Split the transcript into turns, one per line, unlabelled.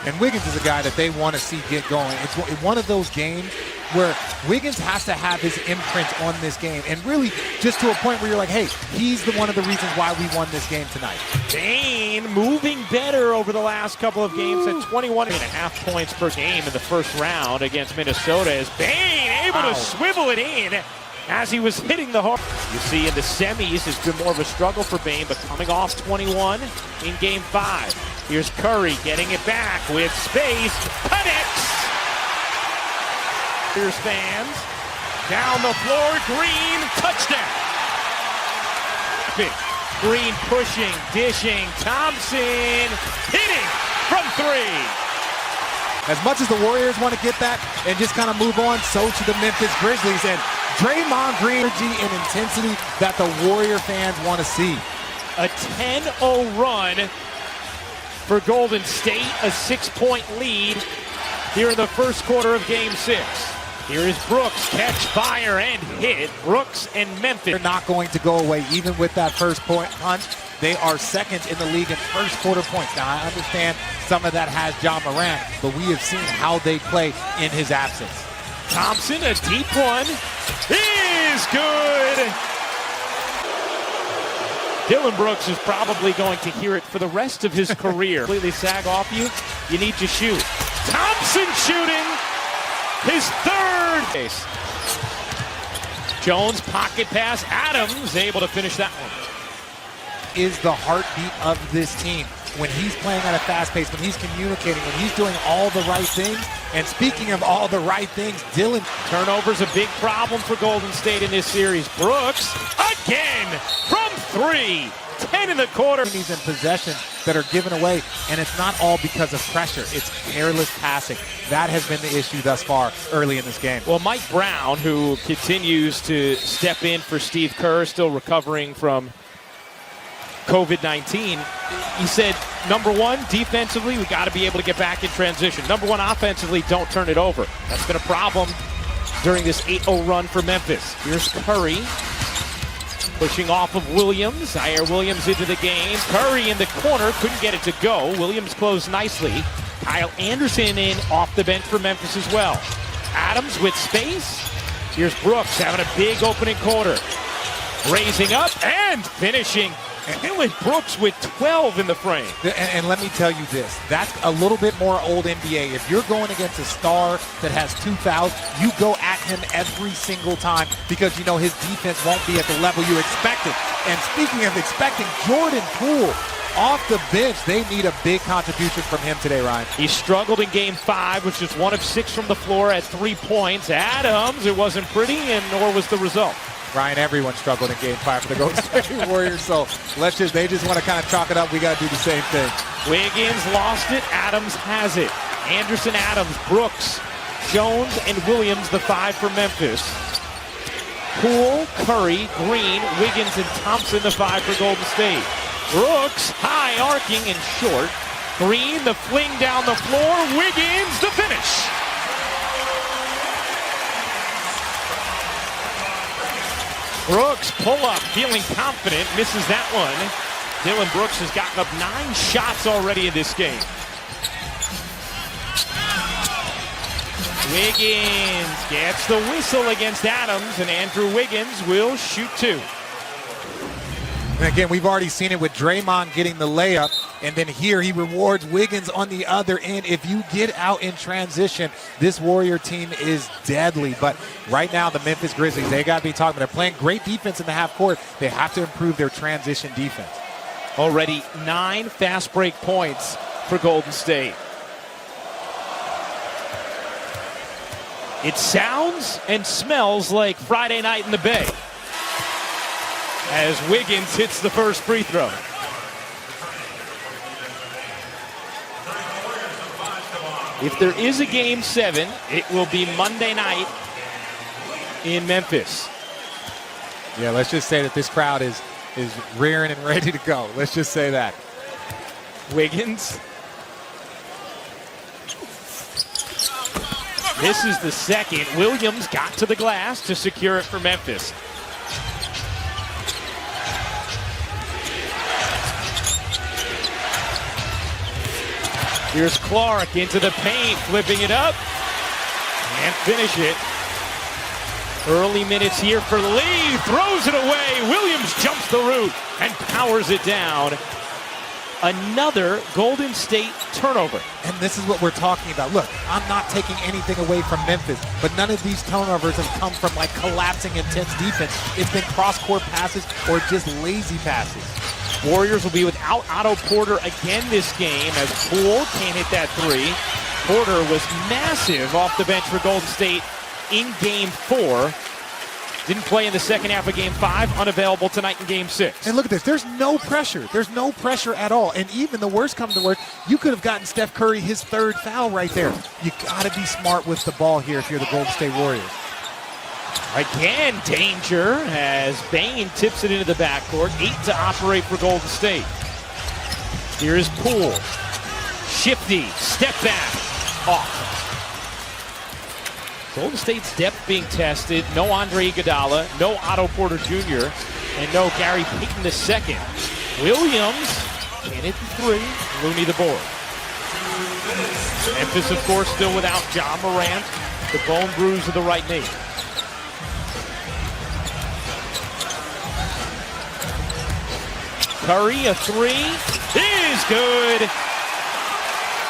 And Wiggins is a guy that they want to see get going. It's one of those games where Wiggins has to have his imprint on this game, and really just to a point where you're like, hey, he's one of the reasons why we won this game tonight.
Bane moving better over the last couple of games at 21.5 points per game in the first round against Minnesota, as Bane able to swivel it in as he was hitting the hard. You see in the semis it's been more of a struggle for Bane, but coming off 21 in game 5. Here's Curry getting it back with space, connects! Here's fans, down the floor, Green, touchdown! Green pushing, dishing, Thompson hitting from 3.
As much as the Warriors want to get that and just kind of move on, so to the Memphis Grizzlies. And Draymond Green energy and intensity that the Warrior fans want to see.
A 10-0 run for Golden State, a 6-point lead here in the first quarter of Game 6. Here is Brooks, catch fire and hit. Brooks and Memphis.
They're not going to go away even with that first point punch. They are second in the league in first quarter points. Now, I understand some of that has Ja Morant, but we have seen how they play in his absence.
Thompson, a deep one, is good. Dylan Brooks is probably going to hear it for the rest of his career. Completely sag off you, you need to shoot. Thompson shooting his third case. Jones pocket pass, Adams able to finish that one.
Is the heartbeat of this team. When he's playing at a fast pace, when he's communicating, when he's doing all the right things. And speaking of all the right things, Dylan.
Turnover's a big problem for Golden State in this series. Brooks again from 3. 10 in the quarter.
He's in possession that are given away, and it's not all because of pressure. It's careless passing. That has been the issue thus far early in this game.
Well, Mike Brown, who continues to step in for Steve Kerr, still recovering from COVID-19, he said, number one, defensively, we got to be able to get back in transition. Number one, offensively, don't turn it over. That's been a problem during this 8-0 run for Memphis. Here's Curry pushing off of Williams. Zaire Williams into the game. Curry in the corner, couldn't get it to go. Williams closed nicely. Kyle Anderson in off the bench for Memphis as well. Adams with space. Here's Brooks having a big opening quarter. Raising up and finishing. Dylan Brooks with 12 in the frame.
And let me tell you this, that's a little bit more old NBA. If you're going against a star that has 2 fouls, you go at him every single time because you know his defense won't be at the level you expected. And speaking of expecting, Jordan Poole off the bench, they need a big contribution from him today, Ryan.
He struggled in game 5, which is 1 of 6 from the floor at 3 points. Adams, it wasn't pretty, and nor was the result.
Ryan, everyone struggled in game 5 for the Golden State Warriors, so they just want to kind of chalk it up. We got to do the same thing.
Wiggins lost it. Adams has it. Anderson, Adams, Brooks, Jones, and Williams, the 5 for Memphis. Poole, Curry, Green, Wiggins, and Thompson, the 5 for Golden State. Brooks, high arcing and short. Green, the fling down the floor. Wiggins, the finish. Brooks, pull up, feeling confident, misses that one. Dylan Brooks has gotten up 9 shots already in this game. Wiggins gets the whistle against Adams, and Andrew Wiggins will shoot 2.
And again, we've already seen it with Draymond getting the layup, and then here he rewards Wiggins on the other end. If you get out in transition, this Warrior team is deadly. But right now, the Memphis Grizzlies, they got to be talking. They're playing great defense in the half court. They have to improve their transition defense.
Already 9 fast break points for Golden State. It sounds and smells like Friday night in the Bay as Wiggins hits the first free throw. If there is a game 7, it will be Monday night in Memphis.
Yeah, let's just say that this crowd is rearing and ready to go. Let's just say that.
Wiggins. This is the second. Williams got to the glass to secure it for Memphis. Here's Clark into the paint, flipping it up. Can't finish it. Early minutes here for Lee. Throws it away. Williams jumps the root and powers it down. Another Golden State turnover.
And this is what we're talking about. Look, I'm not taking anything away from Memphis, but none of these turnovers have come from like collapsing intense defense. It's been cross-court passes or just lazy passes.
Warriors will be without Otto Porter again this game as Poole can't hit that three. Porter was massive off the bench for Golden State in Game 4. Didn't play in the second half of Game 5, unavailable tonight in Game 6.
And look at this. There's no pressure. There's no pressure at all. And even the worst comes to worst, you could have gotten Steph Curry his third foul right there. You got to be smart with the ball here if you're the Golden State Warriors.
Again, danger as Bain tips it into the backcourt. 8 to operate for Golden State. Here is Poole. Shifty, step back, off. Golden State's depth being tested. No Andre Iguodala, no Otto Porter Jr., and no Gary Payton II. Williams can't hit the three. Looney the board. Memphis, of course, still without Ja Morant. The bone bruise of the right knee. Curry, a three is good.